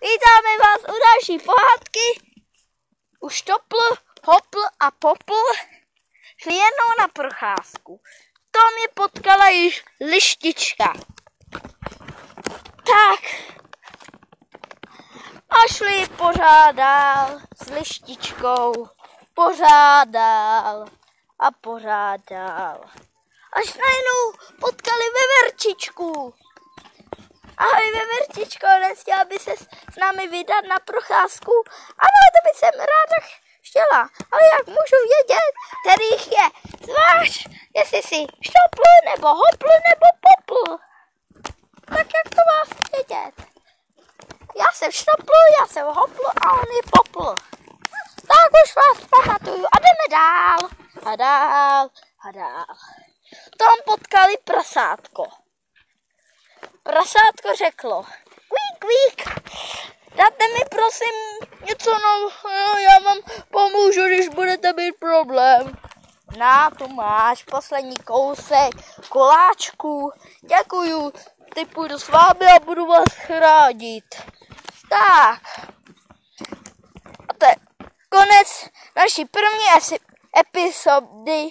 Vítáme vás u další pohádky. Už Topl, Hopl a Popl šli jednou na procházku. Tam je potkala již lištička. Tak. A šli pořád dál s lištičkou. Pořád dál a pořád dál. Až najednou potkali veverčičku. Ahoj veverčičko, nechtěla by se s námi vydat na procházku? Ano, to by jsem ráda chtěla, ale jak můžu vědět, kterých je zvlášť, jestli si Štopl, nebo Hopl, nebo Popl? Tak jak to vás vědět? Já jsem Štopl, já jsem Hopl a on je Popl. Tak už vás pamatuju a jdeme dál a dál a dál. Tam potkali prasátko. Prasátko řeklo, kvík, dáte mi prosím něco, já vám pomůžu, když budete mít problém. Tu máš poslední kousek koláčku, děkuju, teď půjdu s vámi a budu vás chránit. Tak, a to je konec naší první epizody.